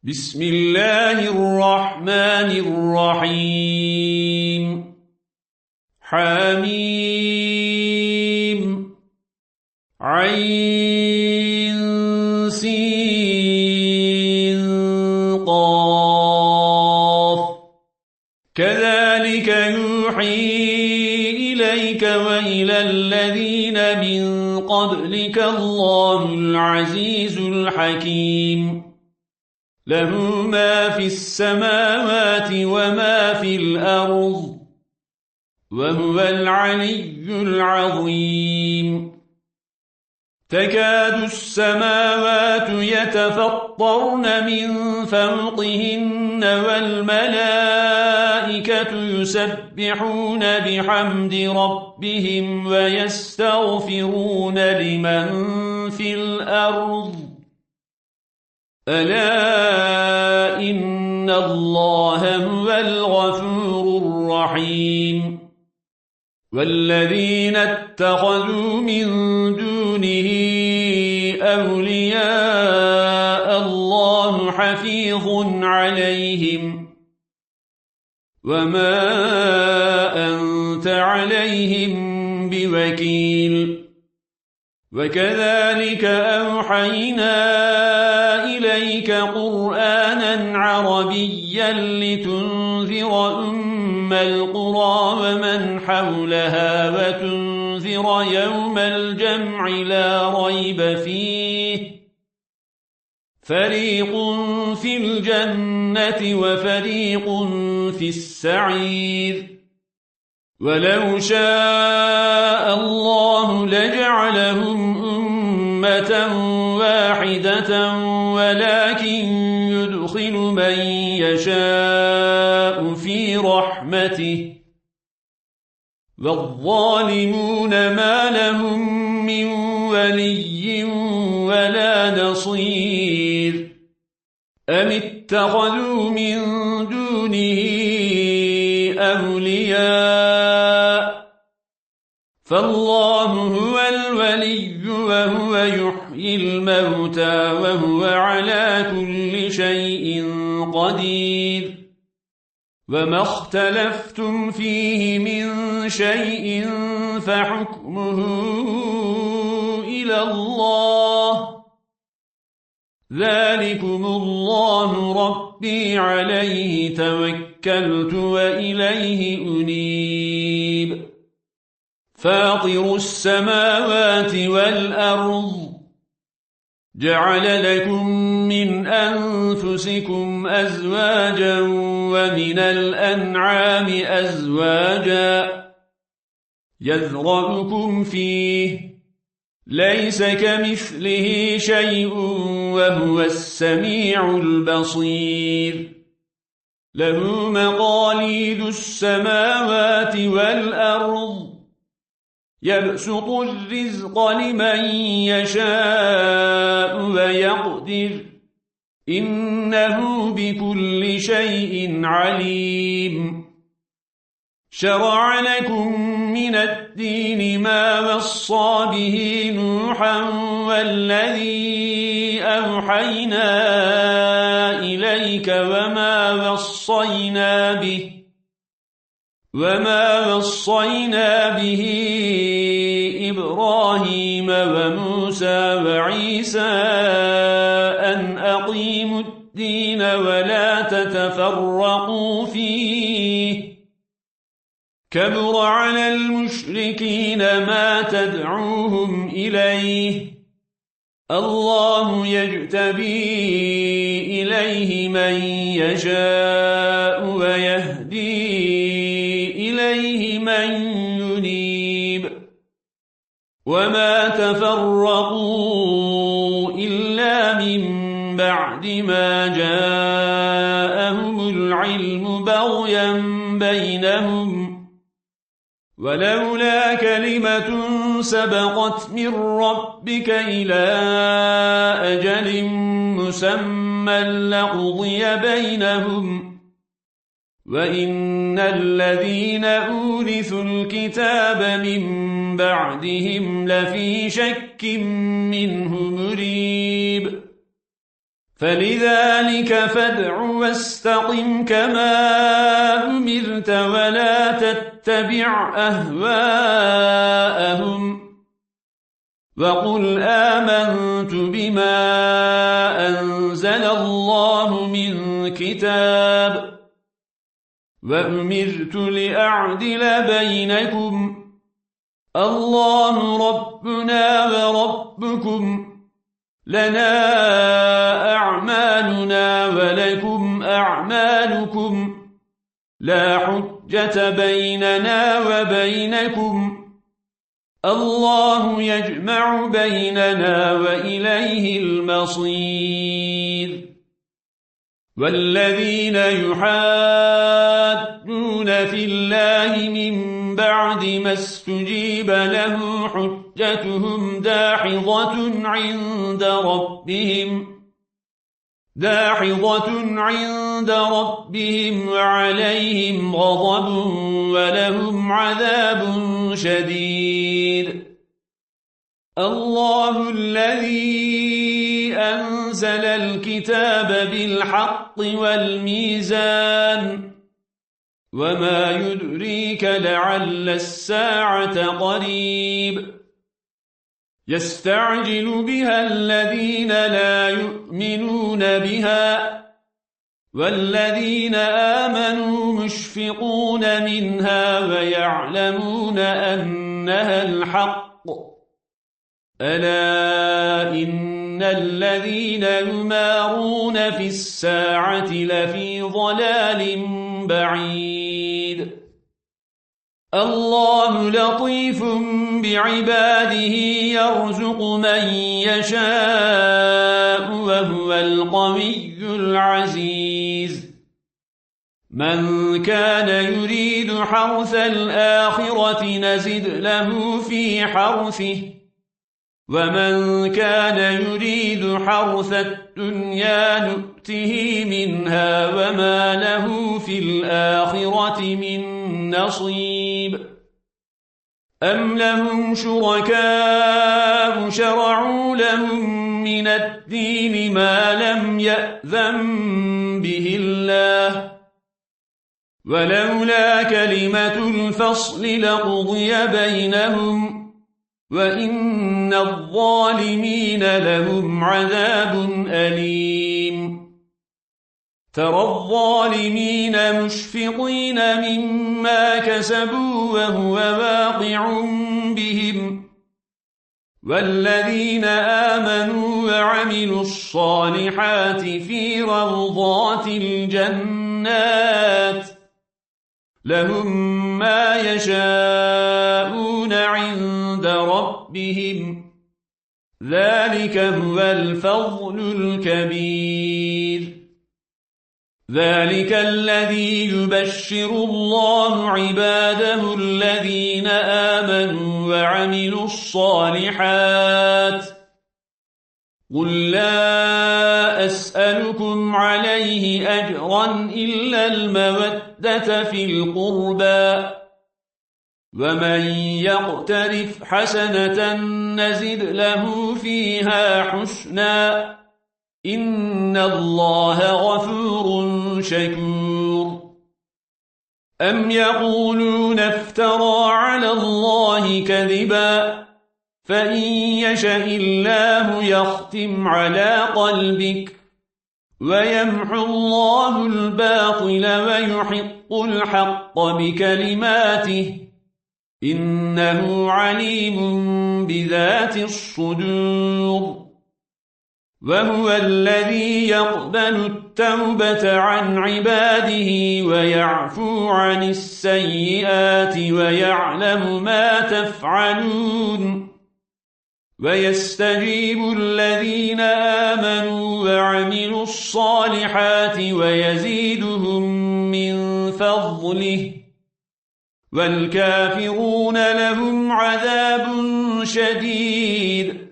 بسم الله الرحمن الرحيم حميم عين سين قاف كذلك يوحي إليك وإلى الذين من قبلك الله العزيز الحكيم له ما في السماوات وما في الأرض وهو العلي العظيم تكاد السماوات يتفطرن من فوقهن والملائكة يسبحون بحمد ربهم ويستغفرون لمن في الأرض ألا إن الله هو الغفور الرحيم والذين اتخذوا من دونه أولياء الله حفيظ عليهم وما أنت عليهم بوكيل وكذلك أوحينا إليك قرآنا عربيا لتنذر أم القرى ومن حولها وتنذر يوم الجمع لا ريب فيه فريق في الجنة وفريق في السعير ولو شاء الله لجعلهم أمة واحدة ولكن يدخل من يشاء في رحمته والظالمون ما لهم من ولي ولا نصير أم اتخذوا من دونه أولياء فالله هو الولي وهو يحيي الموتى وهو على كل شيء قدير وما اختلفتم فيه من شيء فحكمه إلى الله ذلكم الله ربي عليه توكلت وإليه أنيب فاطر السماوات والأرض جعل لكم من أنفسكم أزواجا ومن الأنعام أزواجا يذرأكم فيه ليس كمثله شيء وهو السميع البصير له مقاليد السماوات والأرض يبسط الرزق لمن يشاء ويقدر إنه بكل شيء عليم شرع لكم من الدين ما وصى به نوحا والذي أوحينا إليك وما وصينا به إبراهيم وموسى وعيسى أن أقيموا الدين ولا تتفرقوا فيه كبر على المشركين ما تدعوهم إليه الله يجتبي إليه من يشاء ويهدي إليه من ينيب وما تفرقوا إلا من بعد ما جاءهم العلم بغيا بينهم ولولا كلمة سبقت من ربك إلى أجل مسمى لقضي بينهم وإن الذين أورثوا الكتاب من بعدهم لفي شك منه مريب فلذلك فادع واستقم كما أمرت ولا تتبع أهواءهم وقل آمنت بما أنزل الله من كتاب وأمرت لأعدل بينكم الله ربنا وربكم لنا أعمالنا ولكم أعمالكم لا حجة بيننا وبينكم الله يجمع بيننا وإليه المصير والذين يحادون في الله من بعد ما استجيب له حجتهم داحضة عند ربهم وعليهم غضب ولهم عذاب شديد الله الذي أنزل الكتاب بالحق والميزان وما يدريك لعل الساعة قريب يستعجل بها الذين لا يؤمنون بها والذين آمنوا مشفقون منها ويعلمون أنها الحق ألا إن الذين يمارون في الساعة لفي ضلال بعيد الله لطيف بعباده يرزق من يشاء وهو القوي العزيز من كان يريد حرث الآخرة نزد له في حرثه ومن كان يريد حرث الدنيا نؤته منها وما له في الآخرة من نصيب أم لهم شركاء شرعوا لهم من الدين ما لم يأذن به الله ولولا كلمة الفصل لقضي بينهم وإن الظالمين لهم عذاب أليم ترى الظالمين مشفقين مما كسبوا وهو واقع بهم والذين آمنوا وعملوا الصالحات في روضات الجنات لهم ما يشاءون عند ربهم ذلك هو الفضل الكبير ذلك الذي يبشر الله عباده الذين آمنوا وعملوا الصالحات قل لا أسألكم عليه أجرا إلا المودة في القربى ومن يقترف حسنة نزد له فيها حسنا إن الله غفور شكور أم يقولون افترى على الله كذبا فإن يشأ الله يختم على قلبك ويمحو الله الباطل ويحق الحق بكلماته إنه عليم بذات الصدور وهو الذي يقبل التوبة عن عباده ويعفو عن السيئات ويعلم ما تفعلون ويستجيب الذين آمنوا وعملوا الصالحات ويزيدهم من فضله والكافرون لهم عذاب شديد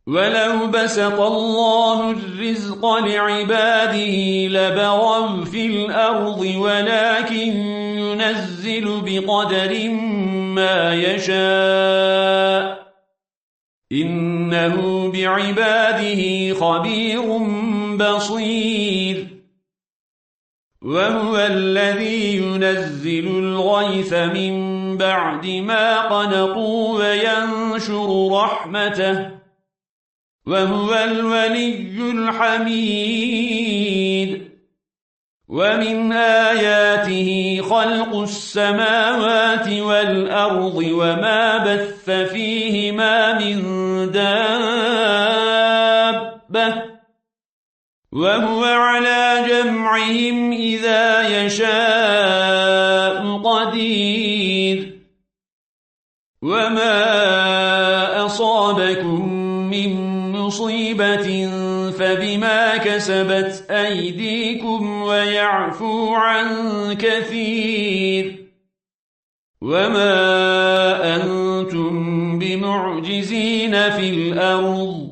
ولو بسط الله الرزق لعباده لبغوا في الأرض ولكن ينزل بقدر ما يشاء إنه بعباده خبير بصير وهو الذي ينزل الغيث من بعد ما قنطوا وينشر رحمته وهو الولي الحميد ومن آياته خلق السماوات والأرض وما بث فيهما من دابة وهو على جمعهم إذا يشاء قدير وما أصابكم من مصيبة فبما كسبت أيديكم ويعفو عن كثير وما أنتم بمعجزين في الأرض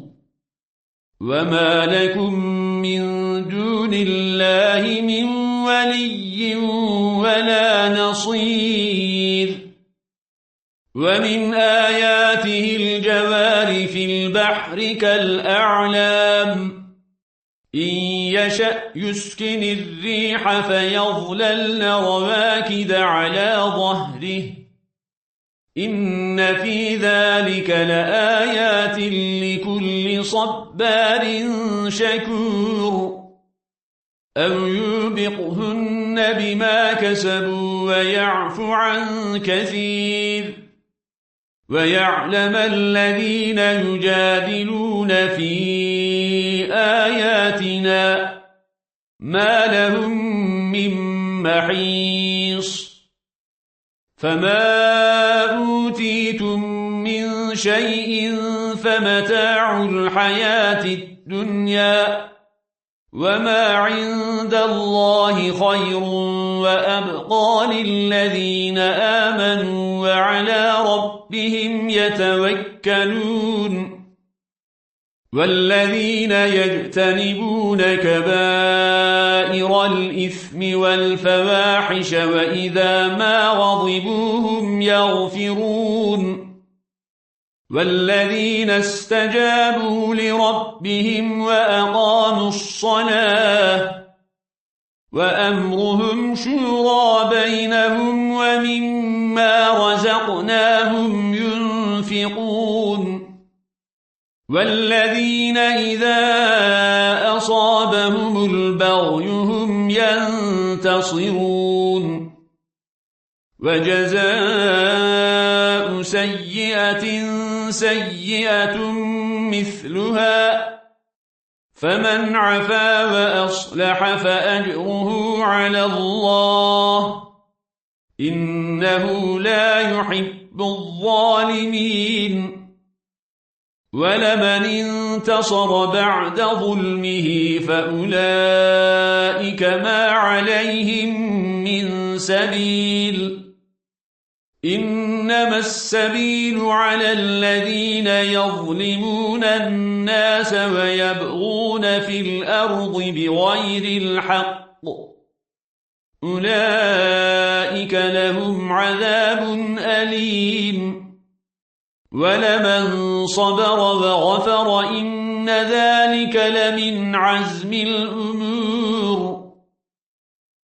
وما لكم من دون الله من ولي ولا نصير ومن آياته الجوار في البحر كالأعلام إن يشأ يسكن الريح فيظللن رواكد على ظهره إن في ذلك لآيات لكل صبار شكور أو يوبقهن بما كسبوا ويعفو عن كثير ويعلم الذين يجادلون في آياتنا ما لهم من محيص فما أوتيتم من شيء فمتاع الحياة الدنيا وما عند الله خير وأبقى للذين آمنوا وعلى ربهم يتوكلون والذين يجتنبون كبائر الإثم والفواحش وإذا ما غضبوا هم يغفرون والذين استجابوا لربهم وأقاموا الصلاة وأمرهم شورى بينهم ومما رزقناهم ينفقون والذين إذا أصابهم البغي هم ينتصرون وجزاء سيئة سيئة مثلها فمن عفا وأصلح فأجره على الله إنه لا يحب الظالمين ولمن انتصر بعد ظلمه فأولئك ما عليهم من سبيل إنما السبيل على الذين يظلمون الناس ويبغون في الأرض بغير الحق أولئك لهم عذاب أليم ولمن صبر وغفر إن ذلك لمن عزم الأمور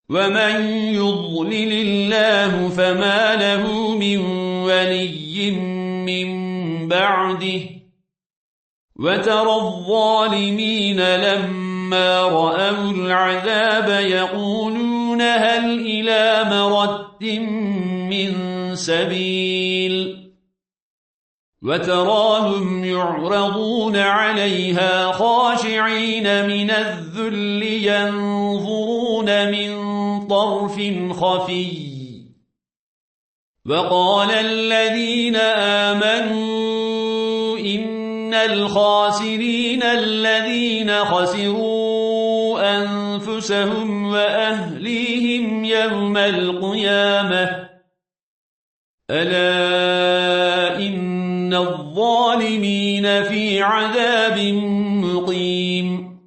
ومن يضلل الله فما له من ولي من بعده وترى الظالمين لما رأوا العذاب يقولون هل إلى مرد من سبيل وتراهم يعرضون عليها خاشعين من الذل ينظرون من طرف خفي وقال الذين آمنوا إن الخاسرين الذين خسروا أنفسهم وأهليهم يوم القيامة ألا إن الظالمين في عذاب مقيم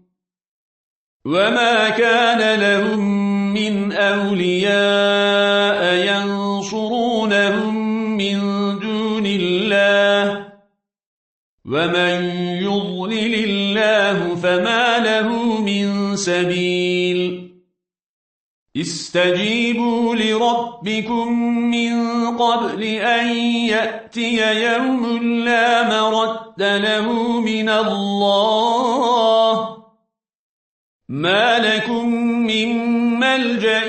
وما كان لهم من أولياء ينصرونهم من دون الله ومن يضلل الله فما له من سبيل استجيبوا لربكم من قبل أن يأتي يوم لا مرد له من الله ما لكم من ملجأ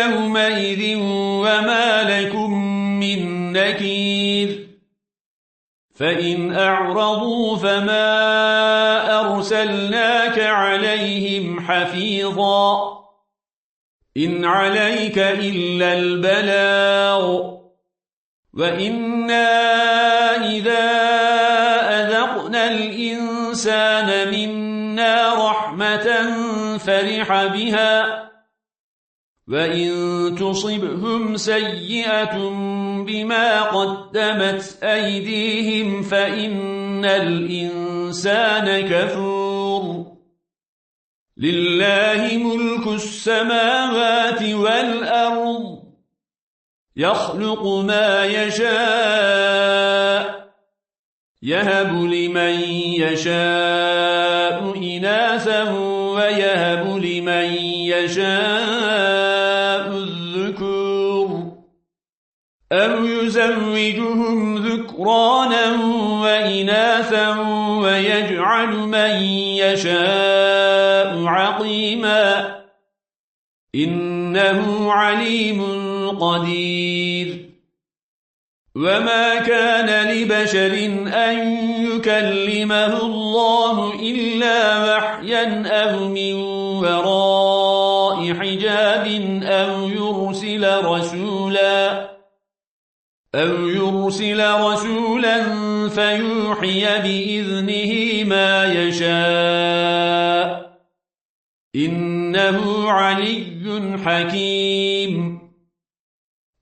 يومئذ وما لكم من نكير فإن أعرضوا فما أرسلناك عليهم حفيظا إن عليك إلا البلاغ وإنا إذا أذقنا الإنسان منا رحمة فرح بها وإن تصبهم سيئة بما قدمت أيديهم فإن الإنسان كفور لله ملك السماوات والأرض يخلق ما يشاء يهب لمن يشاء إناثا ويهب لمن يشاء الذكور أو يزوجهم ذكرانا وإناثا ويجعل من يشاء عقيما إنه عليم قدير وما كان لبشر أن يكلمه الله إلا وحيا أو من وراء حجاب أو يرسل رسولا فيوحي بإذنه ما يشاء إنه علي حكيم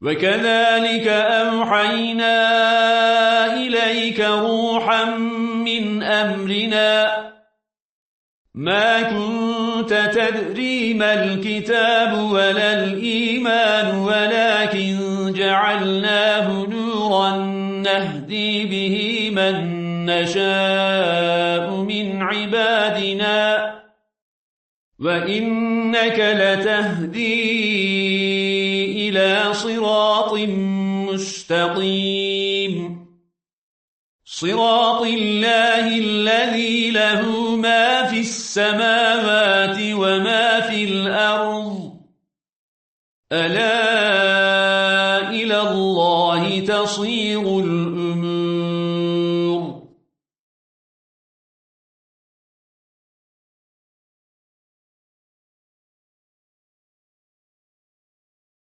وكذلك أوحينا إليك روحا من أمرنا ما كنت تدري ما الكتاب ولا الإيمان ولكن جعلناه نورا نهدي به من نشاء من عبادنا وإنك لتهدي إلى صراط مستقيم صراط الله الذي له ما في السماوات وما في الأرض ألا إلى الله تصير